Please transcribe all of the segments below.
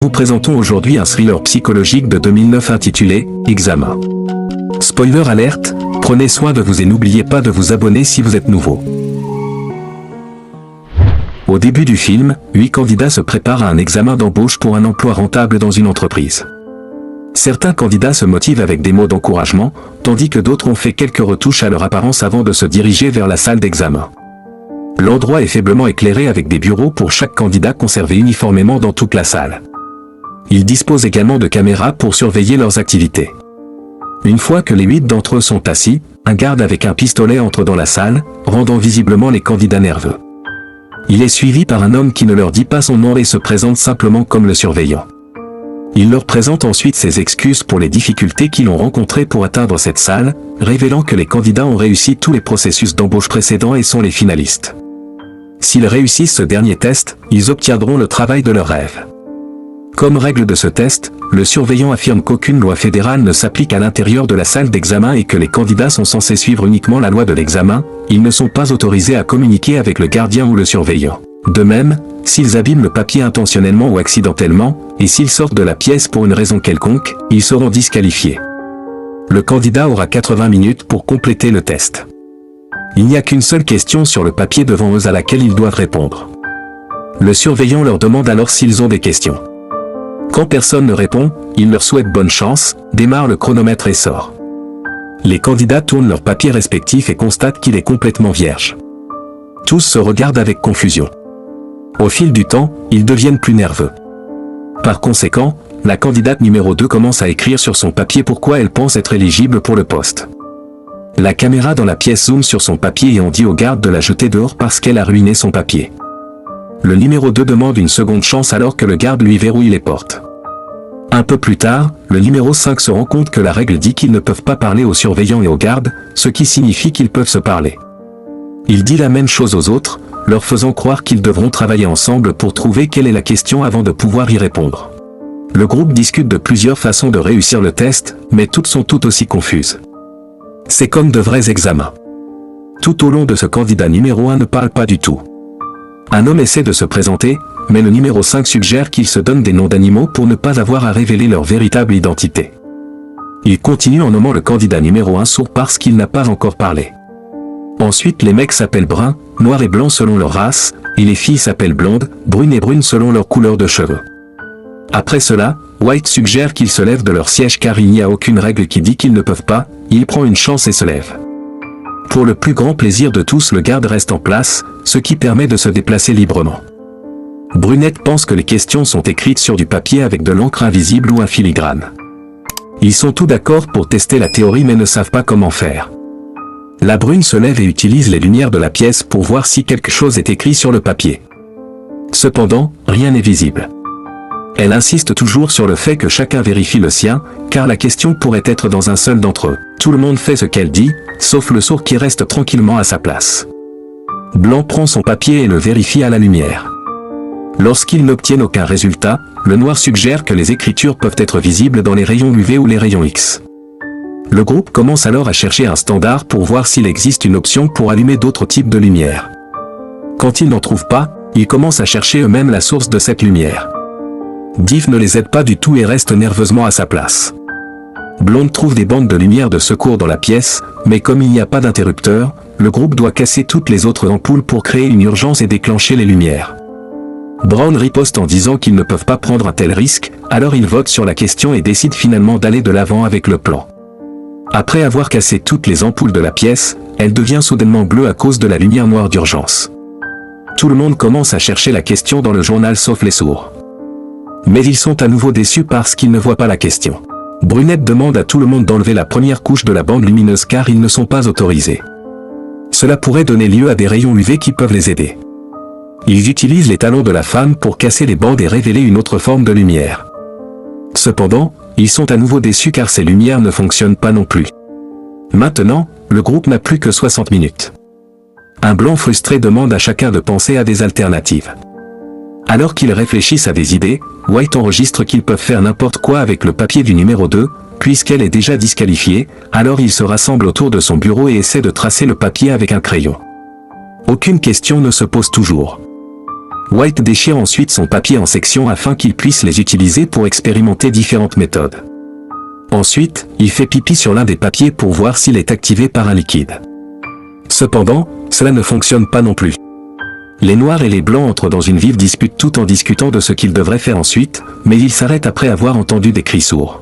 Nous présentons aujourd'hui un thriller psychologique de 2009 intitulé « Examen ». Spoiler alerte, prenez soin de vous et n'oubliez pas de vous abonner si vous êtes nouveau. Au début du film, 8 candidats se préparent à un examen d'embauche pour un emploi rentable dans une entreprise. Certains candidats se motivent avec des mots d'encouragement, tandis que d'autres ont fait quelques retouches à leur apparence avant de se diriger vers la salle d'examen. L'endroit est faiblement éclairé avec des bureaux pour chaque candidat conservés uniformément dans toute la salle. Ils disposent également de caméras pour surveiller leurs activités. Une fois que les 8 d'entre eux sont assis, un garde avec un pistolet entre dans la salle, rendant visiblement les candidats nerveux. Il est suivi par un homme qui ne leur dit pas son nom et se présente simplement comme le surveillant. Il leur présente ensuite ses excuses pour les difficultés qu'ils ont rencontrées pour atteindre cette salle, révélant que les candidats ont réussi tous les processus d'embauche précédents et sont les finalistes. S'ils réussissent ce dernier test, ils obtiendront le travail de leur rêve. Comme règle de ce test, le surveillant affirme qu'aucune loi fédérale ne s'applique à l'intérieur de la salle d'examen et que les candidats sont censés suivre uniquement la loi de l'examen, ils ne sont pas autorisés à communiquer avec le gardien ou le surveillant. De même, s'ils abîment le papier intentionnellement ou accidentellement, et s'ils sortent de la pièce pour une raison quelconque, ils seront disqualifiés. Le candidat aura 80 minutes pour compléter le test. Il n'y a qu'une seule question sur le papier devant eux à laquelle ils doivent répondre. Le surveillant leur demande alors s'ils ont des questions. Quand personne ne répond, il leur souhaite bonne chance, démarre le chronomètre et sort. Les candidats tournent leurs papiers respectifs et constatent qu'il est complètement vierge. Tous se regardent avec confusion. Au fil du temps, ils deviennent plus nerveux. Par conséquent, la candidate numéro 2 commence à écrire sur son papier pourquoi elle pense être éligible pour le poste. La caméra dans la pièce zoome sur son papier et on dit au garde de la jeter dehors parce qu'elle a ruiné son papier. Le numéro 2 demande une seconde chance alors que le garde lui verrouille les portes. Un peu plus tard, le numéro 5 se rend compte que la règle dit qu'ils ne peuvent pas parler aux surveillants et aux gardes, ce qui signifie qu'ils peuvent se parler. Il dit la même chose aux autres, leur faisant croire qu'ils devront travailler ensemble pour trouver quelle est la question avant de pouvoir y répondre. Le groupe discute de plusieurs façons de réussir le test, mais toutes sont tout aussi confuses. C'est comme de vrais examens. Tout au long de ce candidat numéro 1 ne parle pas du tout. Un homme essaie de se présenter, mais le numéro 5 suggère qu'il se donne des noms d'animaux pour ne pas avoir à révéler leur véritable identité. Il continue en nommant le candidat numéro 1 sourd parce qu'il n'a pas encore parlé. Ensuite les mecs s'appellent brun, noir et blanc selon leur race, et les filles s'appellent blondes, brunes et brunes selon leur couleur de cheveux. Après cela, White suggère qu'ils se lèvent de leur siège car il n'y a aucune règle qui dit qu'ils ne peuvent pas, il prend une chance et se lève. Pour le plus grand plaisir de tous, le garde reste en place, ce qui permet de se déplacer librement. Brunette pense que les questions sont écrites sur du papier avec de l'encre invisible ou un filigrane. Ils sont tous d'accord pour tester la théorie mais ne savent pas comment faire. La brune se lève et utilise les lumières de la pièce pour voir si quelque chose est écrit sur le papier. Cependant, rien n'est visible. Elle insiste toujours sur le fait que chacun vérifie le sien, car la question pourrait être dans un seul d'entre eux. Tout le monde fait ce qu'elle dit, sauf le sourd qui reste tranquillement à sa place. Blanc prend son papier et le vérifie à la lumière. Lorsqu'ils n'obtiennent aucun résultat, le noir suggère que les écritures peuvent être visibles dans les rayons UV ou les rayons X. Le groupe commence alors à chercher un standard pour voir s'il existe une option pour allumer d'autres types de lumière. Quand ils n'en trouvent pas, ils commencent à chercher eux-mêmes la source de cette lumière. Div ne les aide pas du tout et reste nerveusement à sa place. Blonde trouve des bandes de lumière de secours dans la pièce, mais comme il n'y a pas d'interrupteur, le groupe doit casser toutes les autres ampoules pour créer une urgence et déclencher les lumières. Brown riposte en disant qu'ils ne peuvent pas prendre un tel risque, alors ils votent sur la question et décident finalement d'aller de l'avant avec le plan. Après avoir cassé toutes les ampoules de la pièce, elle devient soudainement bleue à cause de la lumière noire d'urgence. Tout le monde commence à chercher la question dans le journal sauf les sourds. Mais ils sont à nouveau déçus parce qu'ils ne voient pas la question. Brunette demande à tout le monde d'enlever la première couche de la bande lumineuse car ils ne sont pas autorisés. Cela pourrait donner lieu à des rayons UV qui peuvent les aider. Ils utilisent les talons de la femme pour casser les bandes et révéler une autre forme de lumière. Cependant, ils sont à nouveau déçus car ces lumières ne fonctionnent pas non plus. Maintenant, le groupe n'a plus que 60 minutes. Un blanc frustré demande à chacun de penser à des alternatives. Alors qu'ils réfléchissent à des idées, White enregistre qu'ils peuvent faire n'importe quoi avec le papier du numéro 2, puisqu'elle est déjà disqualifiée, alors ils se rassemblent autour de son bureau et essaient de tracer le papier avec un crayon. Aucune question ne se pose toujours. White déchire ensuite son papier en sections afin qu'il puisse les utiliser pour expérimenter différentes méthodes. Ensuite, il fait pipi sur l'un des papiers pour voir s'il est activé par un liquide. Cependant, cela ne fonctionne pas non plus. Les noirs et les blancs entrent dans une vive dispute tout en discutant de ce qu'ils devraient faire ensuite, mais ils s'arrêtent après avoir entendu des cris sourds.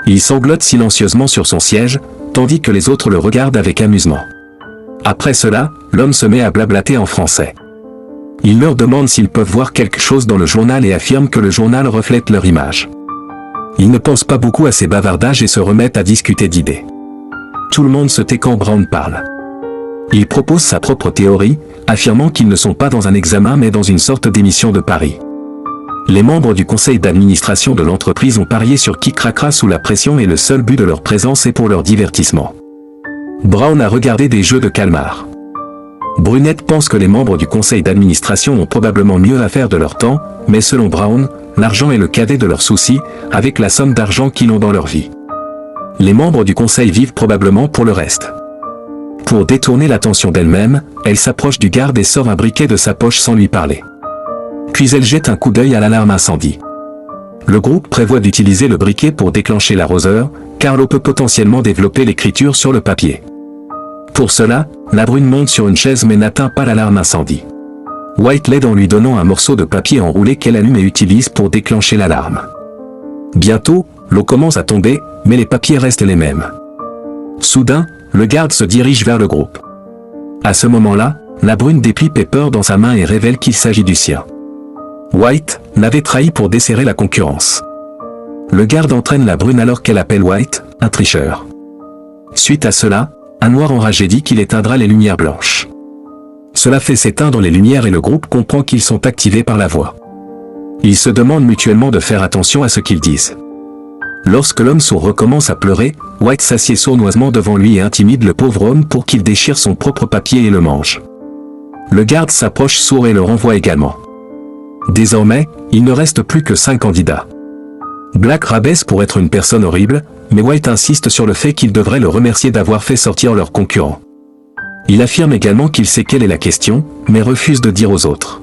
Il sanglote silencieusement sur son siège, tandis que les autres le regardent avec amusement. Après cela, l'homme se met à blablater en français. Il leur demande s'ils peuvent voir quelque chose dans le journal et affirme que le journal reflète leur image. Ils ne pensent pas beaucoup à ces bavardages et se remettent à discuter d'idées. Tout le monde se tait quand Brown parle. Il propose sa propre théorie, affirmant qu'ils ne sont pas dans un examen mais dans une sorte d'émission de paris. Les membres du conseil d'administration de l'entreprise ont parié sur qui craquera sous la pression et le seul but de leur présence est pour leur divertissement. Brown a regardé des jeux de calmar. Brunette pense que les membres du conseil d'administration ont probablement mieux à faire de leur temps, mais selon Brown, l'argent est le cadet de leurs soucis, avec la somme d'argent qu'ils ont dans leur vie. Les membres du conseil vivent probablement pour le reste. Pour détourner l'attention d'elle-même, elle s'approche du garde et sort un briquet de sa poche sans lui parler. Puis elle jette un coup d'œil à l'alarme incendie. Le groupe prévoit d'utiliser le briquet pour déclencher l'arroseur, car l'eau peut potentiellement développer l'écriture sur le papier. Pour cela, la brune monte sur une chaise mais n'atteint pas l'alarme incendie. White l'aide en lui donnant un morceau de papier enroulé qu'elle allume et utilise pour déclencher l'alarme. Bientôt, l'eau commence à tomber, mais les papiers restent les mêmes. Soudain, le garde se dirige vers le groupe. À ce moment-là, la brune déplie Pepper dans sa main et révèle qu'il s'agit du sien. White l'avait trahi pour desserrer la concurrence. Le garde entraîne la brune alors qu'elle appelle White un tricheur. Suite à cela, un noir enragé dit qu'il éteindra les lumières blanches. Cela fait s'éteindre les lumières et le groupe comprend qu'ils sont activés par la voix. Ils se demandent mutuellement de faire attention à ce qu'ils disent. Lorsque l'homme sourd recommence à pleurer, White s'assied sournoisement devant lui et intimide le pauvre homme pour qu'il déchire son propre papier et le mange. Le garde s'approche sourd et le renvoie également. Désormais, il ne reste plus que 5 candidats. Black rabaisse pour être une personne horrible, mais White insiste sur le fait qu'il devrait le remercier d'avoir fait sortir leur concurrent. Il affirme également qu'il sait quelle est la question, mais refuse de dire aux autres.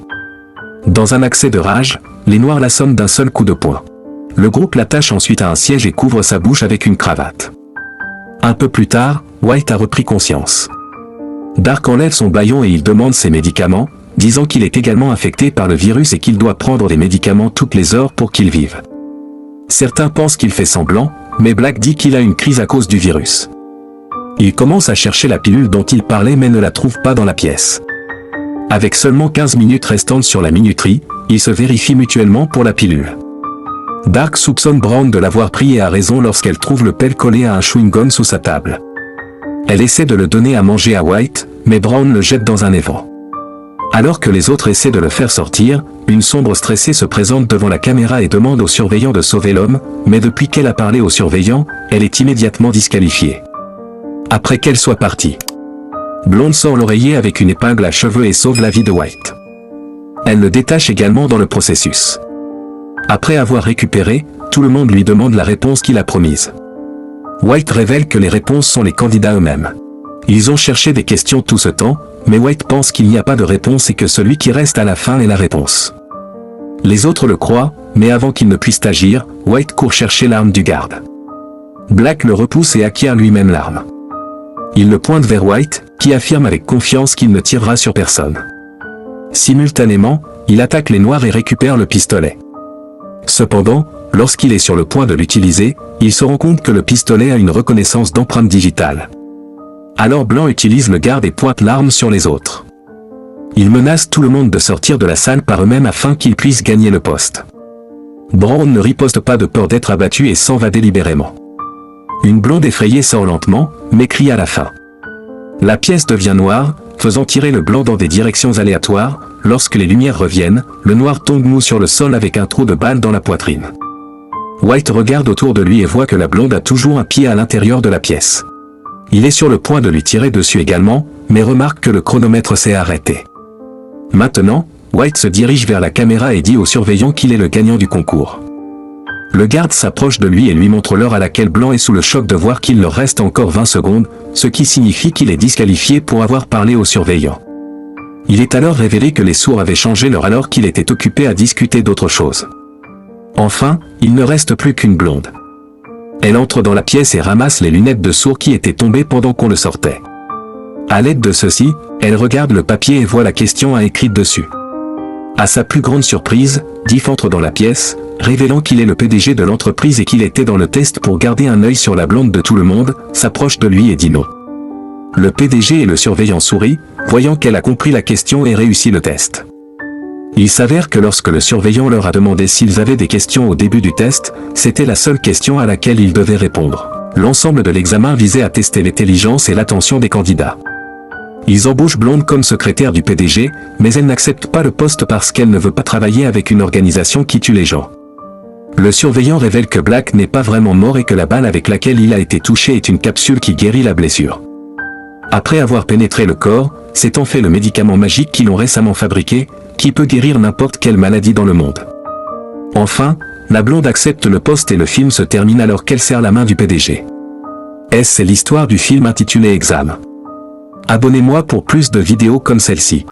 Dans un accès de rage, les noirs l'assomment d'un seul coup de poing. Le groupe l'attache ensuite à un siège et couvre sa bouche avec une cravate. Un peu plus tard, White a repris conscience. Dark enlève son bâillon et il demande ses médicaments, disant qu'il est également affecté par le virus et qu'il doit prendre des médicaments toutes les heures pour qu'il vive. Certains pensent qu'il fait semblant, mais Black dit qu'il a une crise à cause du virus. Il commence à chercher la pilule dont il parlait mais ne la trouve pas dans la pièce. Avec seulement 15 minutes restantes sur la minuterie, ils se vérifient mutuellement pour la pilule. Dark soupçonne Brown de l'avoir pris et a raison lorsqu'elle trouve le pelle collé à un chewing-gum sous sa table. Elle essaie de le donner à manger à White, mais Brown le jette dans un évier. Alors que les autres essaient de le faire sortir, une sombre stressée se présente devant la caméra et demande au surveillant de sauver l'homme, mais depuis qu'elle a parlé au surveillant, elle est immédiatement disqualifiée. Après qu'elle soit partie, Blonde sort l'oreiller avec une épingle à cheveux et sauve la vie de White. Elle le détache également dans le processus. Après avoir récupéré, tout le monde lui demande la réponse qu'il a promise. White révèle que les réponses sont les candidats eux-mêmes. Ils ont cherché des questions tout ce temps, mais White pense qu'il n'y a pas de réponse et que celui qui reste à la fin est la réponse. Les autres le croient, mais avant qu'ils ne puissent agir, White court chercher l'arme du garde. Black le repousse et acquiert lui-même l'arme. Il le pointe vers White, qui affirme avec confiance qu'il ne tirera sur personne. Simultanément, il attaque les noirs et récupère le pistolet. Cependant, lorsqu'il est sur le point de l'utiliser, il se rend compte que le pistolet a une reconnaissance d'empreinte digitale. Alors Blanc utilise le garde et pointe l'arme sur les autres. Il menace tout le monde de sortir de la salle par eux-mêmes afin qu'ils puissent gagner le poste. Brown ne riposte pas de peur d'être abattu et s'en va délibérément. Une blonde effrayée sort lentement, mais crie à la fin. La pièce devient noire, faisant tirer le blanc dans des directions aléatoires. Lorsque les lumières reviennent, le noir tombe mou sur le sol avec un trou de balle dans la poitrine. White regarde autour de lui et voit que la blonde a toujours un pied à l'intérieur de la pièce. Il est sur le point de lui tirer dessus également, mais remarque que le chronomètre s'est arrêté. Maintenant, White se dirige vers la caméra et dit au surveillant qu'il est le gagnant du concours. Le garde s'approche de lui et lui montre l'heure à laquelle Blanc est sous le choc de voir qu'il leur reste encore 20 secondes, ce qui signifie qu'il est disqualifié pour avoir parlé au surveillant. Il est alors révélé que les sourds avaient changé l'heure alors qu'il était occupé à discuter d'autre chose. Enfin, il ne reste plus qu'une blonde. Elle entre dans la pièce et ramasse les lunettes de sourd qui étaient tombées pendant qu'on le sortait. À l'aide de ceci, elle regarde le papier et voit la question écrite dessus. À sa plus grande surprise, Diff entre dans la pièce, révélant qu'il est le PDG de l'entreprise et qu'il était dans le test pour garder un œil sur la blonde de tout le monde, s'approche de lui et dit non. Le PDG et le surveillant sourit, voyant qu'elle a compris la question et réussi le test. Il s'avère que lorsque le surveillant leur a demandé s'ils avaient des questions au début du test, c'était la seule question à laquelle ils devaient répondre. L'ensemble de l'examen visait à tester l'intelligence et l'attention des candidats. Ils embauchent Blonde comme secrétaire du PDG, mais elle n'accepte pas le poste parce qu'elle ne veut pas travailler avec une organisation qui tue les gens. Le surveillant révèle que Black n'est pas vraiment mort et que la balle avec laquelle il a été touché est une capsule qui guérit la blessure. Après avoir pénétré le corps, c'est en fait le médicament magique qu'ils ont récemment fabriqué, qui peut guérir n'importe quelle maladie dans le monde. Enfin, la blonde accepte le poste et le film se termine alors qu'elle serre la main du PDG. C'est l'histoire du film intitulé Exam. Abonnez-moi pour plus de vidéos comme celle-ci.